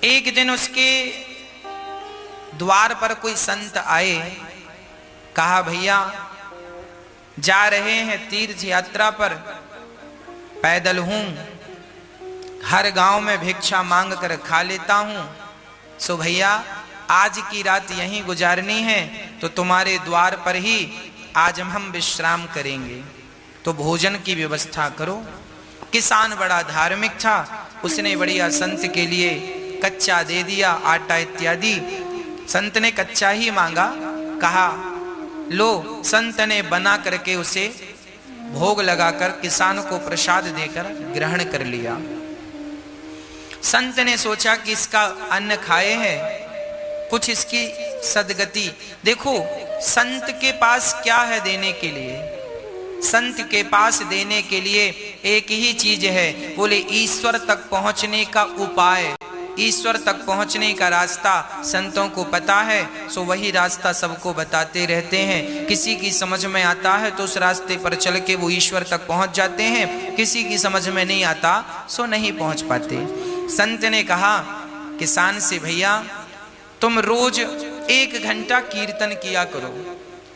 एक दिन उसके द्वार पर कोई संत आए, कहा भैया जा रहे हैं तीर्थ यात्रा पर, पैदल हूं, हर गांव में भिक्षा मांग कर खा लेता हूं, सो भैया आज की रात यहीं गुजारनी है, तो तुम्हारे द्वार पर ही आज हम विश्राम करेंगे, तो भोजन की व्यवस्था करो। किसान बड़ा धार्मिक था, उसने बढ़िया संत के लिए कच्चा दे दिया, आटा इत्यादि। संत ने कच्चा ही मांगा, कहा लो। संत ने बना करके उसे भोग लगाकर किसान को प्रसाद देकर ग्रहण कर लिया। संत ने सोचा कि इसका अन्न खाए है, कुछ इसकी सदगति। देखो संत के पास क्या है देने के लिए? संत के पास देने के लिए एक ही चीज है, बोले ईश्वर तक पहुंचने का उपाय, ईश्वर तक पहुंचने का रास्ता संतों को पता है, सो वही रास्ता सबको बताते रहते हैं। किसी की समझ में आता है तो उस रास्ते पर चल के वो ईश्वर तक पहुंच जाते हैं, किसी की समझ में नहीं आता सो नहीं पहुंच पाते। संत ने कहा किसान से, भैया तुम रोज 1 घंटा कीर्तन किया करो।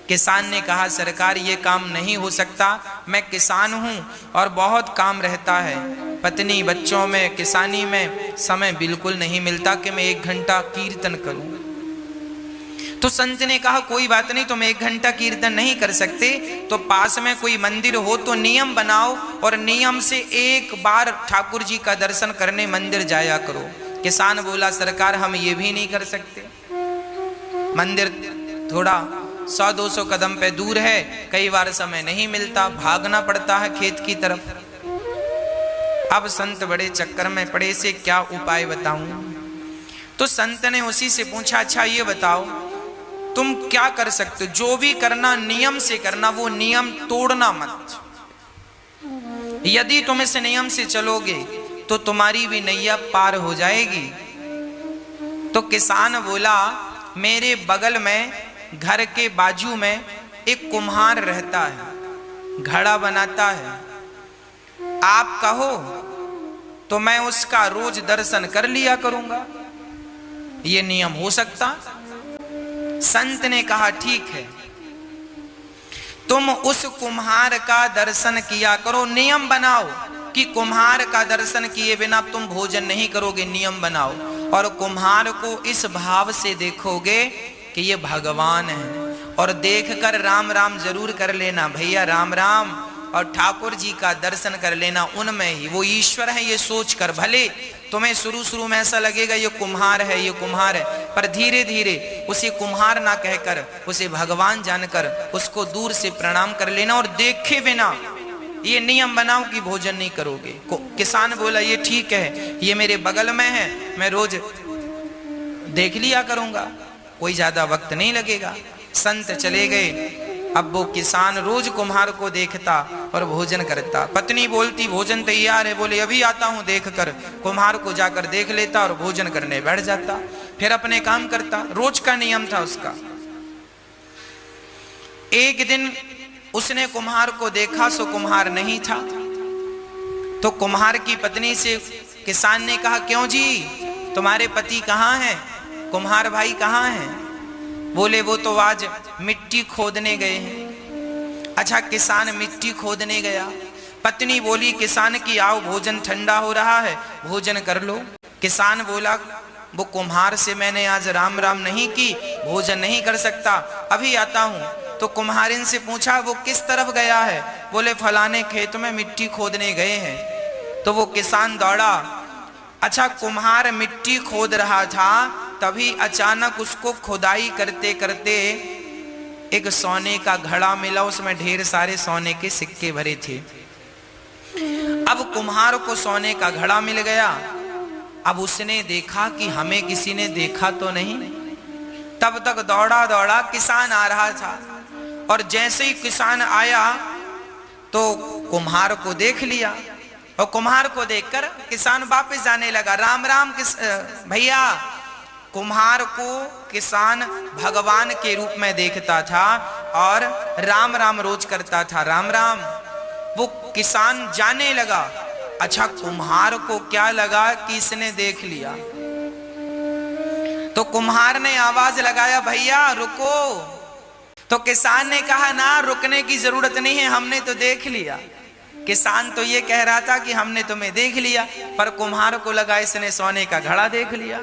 किसान ने कहा सरकार ये काम नहीं हो सकता, मैं किसान हूं और बहुत काम रहता है, पत्नी बच्चों में किसानी में समय बिल्कुल नहीं मिलता कि मैं 1 घंटा कीर्तन करूं। तो संत ने कहा कोई बात नहीं, तुम 1 घंटा कीर्तन नहीं कर सकते तो पास में कोई मंदिर हो तो नियम बनाओ और नियम से 1 बार ठाकुर जी का दर्शन करने मंदिर जाया करो। किसान बोला सरकार हम ये भी नहीं कर सकते, मंदिर थोड़ा 100-200 कदम पे दूर है, कई बार समय नहीं मिलता, भागना पड़ता है खेत की तरफ। अब संत बड़े चक्कर में पड़े, से क्या उपाय बताऊं? तो संत ने उसी से पूछा अच्छा ये बताओ तुम क्या कर सकते हो? जो भी करना नियम से करना, वो नियम तोड़ना मत। यदि तुम इस नियम से चलोगे तो तुम्हारी भी नैया पार हो जाएगी। तो किसान बोला मेरे बगल में घर के बाजू में एक कुम्हार रहता है, घड़ा बनाता है, आप कहो तो मैं उसका रोज दर्शन कर लिया करूंगा, ये नियम हो सकता? संत ने कहा ठीक है, तुम उस कुम्हार का दर्शन किया करो, नियम बनाओ कि कुम्हार का दर्शन किए बिना तुम भोजन नहीं करोगे, नियम बनाओ। और कुम्हार को इस भाव से देखोगे कि ये भगवान है, और देखकर राम राम जरूर कर लेना भैया, राम राम, और ठाकुर जी का दर्शन कर लेना, उनमें ही वो ईश्वर है ये सोचकर। भले तुम्हें शुरू में ऐसा लगेगा ये कुम्हार है, ये कुम्हार है, पर धीरे धीरे उसे कुम्हार ना कहकर उसे भगवान जानकर उसको दूर से प्रणाम कर लेना, और देखे बिना ये नियम बनाओ कि भोजन नहीं करोगे। किसान बोला ये ठीक है, ये मेरे बगल में है, मैं रोज देख लिया करूंगा, कोई ज्यादा वक्त नहीं लगेगा। संत चले गए। अब वो किसान रोज कुम्हार को देखता और भोजन करता। पत्नी बोलती भोजन तैयार है, बोले अभी आता हूं देखकर। कुम्हार को जाकर देख लेता और भोजन करने बैठ जाता, फिर अपने काम करता। रोज का नियम था उसका। एक दिन उसने कुम्हार को देखा, सो कुम्हार नहीं था। तो कुम्हार की पत्नी से किसान ने कहा क्यों जी तुम्हारे पति कहाँ हैं, कुम्हार भाई कहाँ हैं? बोले वो तो आज मिट्टी खोदने गए हैं। अच्छा किसान मिट्टी खोदने गया। पत्नी बोली किसान की आओ भोजन ठंडा हो रहा है, भोजन कर लो। किसान बोला वो कुम्हार से मैंने आज राम राम नहीं की, भोजन नहीं कर सकता, अभी आता हूं। तो कुम्हारिन से पूछा वो किस तरफ गया है? बोले फलाने खेत में मिट्टी खोदने गए हैं। तो वो किसान दौड़ा। अच्छा कुम्हार मिट्टी खोद रहा था, तभी अचानक उसको खुदाई करते करते एक सोने का घड़ा मिला, उसमें ढेर सारे सोने के सिक्के भरे थे। अब कुम्हार को सोने का घड़ा मिल गया। अब उसने देखा कि हमें किसी ने देखा तो नहीं। तब तक दौड़ा दौड़ा किसान आ रहा था, और जैसे ही किसान आया तो कुम्हार को देख लिया, और कुम्हार को देखकर किसान वापस जाने लगा। राम राम भैया। कुम्हार को किसान भगवान के रूप में देखता था और राम राम रोज करता था, राम राम। वो किसान जाने लगा। अच्छा कुम्हार को क्या लगा कि इसने देख लिया, तो कुम्हार ने आवाज लगाया, भैया रुको। तो किसान ने कहा, ना रुकने की जरूरत नहीं है, हमने तो देख लिया। किसान तो ये कह रहा था कि हमने तुम्हें देख लिया, पर कुम्हार को लगा इसने सोने का घड़ा देख लिया।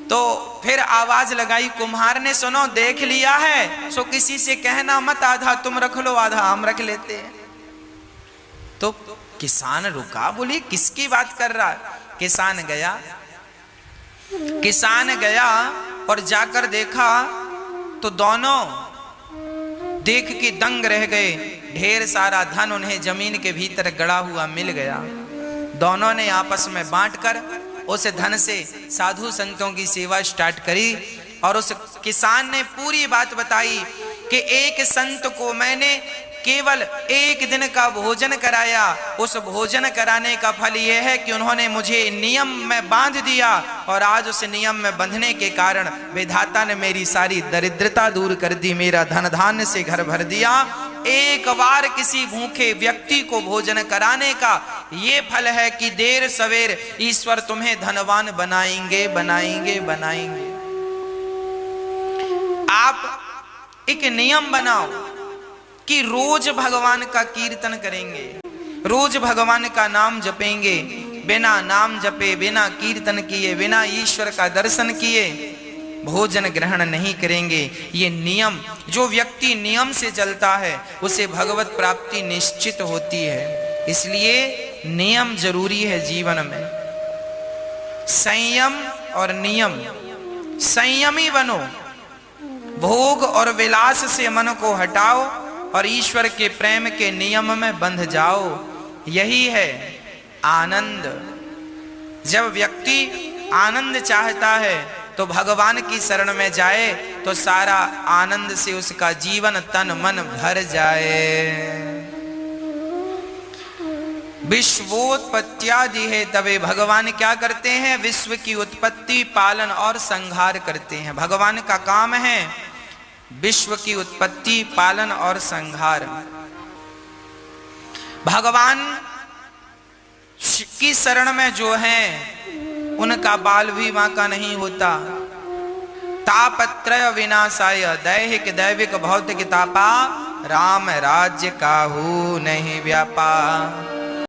तो फिर आवाज लगाई कुम्हार ने, सुनो देख लिया है सो किसी से कहना मत, आधा तुम रख लो आधा हम रख लेते हैं। तो किसान रुका, बोली किसकी बात कर रहा है। किसान गया और जाकर देखा तो दोनों देख के दंग रह गए। ढेर सारा धन उन्हें जमीन के भीतर गड़ा हुआ मिल गया। दोनों ने आपस में बांटकर उस धन से साधु संतों की सेवा स्टार्ट करी। और उस किसान ने पूरी बात बताई कि एक संत को मैंने केवल एक दिन का भोजन कराया, उस भोजन कराने का फल यह है कि उन्होंने मुझे नियम में बांध दिया, और आज उस नियम में बंधने के कारण विधाता ने मेरी सारी दरिद्रता दूर कर दी, मेरा धन धान्य से घर भर दिया। एक बार किसी भूखे व्यक्ति को भोजन कराने का ये फल है कि देर सवेर ईश्वर तुम्हें धनवान बनाएंगे बनाएंगे बनाएंगे। आप एक नियम बनाओ कि रोज भगवान का कीर्तन करेंगे, रोज भगवान का नाम जपेंगे। बिना नाम जपे, बिना कीर्तन किए, बिना ईश्वर का दर्शन किए भोजन ग्रहण नहीं करेंगे। ये नियम, जो व्यक्ति नियम से चलता है उसे भगवत प्राप्ति निश्चित होती है। इसलिए नियम जरूरी है जीवन में। संयम और नियम, संयमी बनो, भोग और विलास से मन को हटाओ और ईश्वर के प्रेम के नियम में बंध जाओ। यही है आनंद। जब व्यक्ति आनंद चाहता है तो भगवान की शरण में जाए तो सारा आनंद से उसका जीवन तन मन भर जाए। विश्वोत्पत्त्यादि है, तवे भगवान क्या करते हैं, विश्व की उत्पत्ति, पालन और संहार करते हैं। भगवान का काम है विश्व की उत्पत्ति, पालन और संहार। भगवान की शरण में जो है उनका बाल भी बांका नहीं होता। तापत्रय विनाशाय, दैहिक दैविक भौतिक तापा, राम राज्य काहू नहीं व्यापा।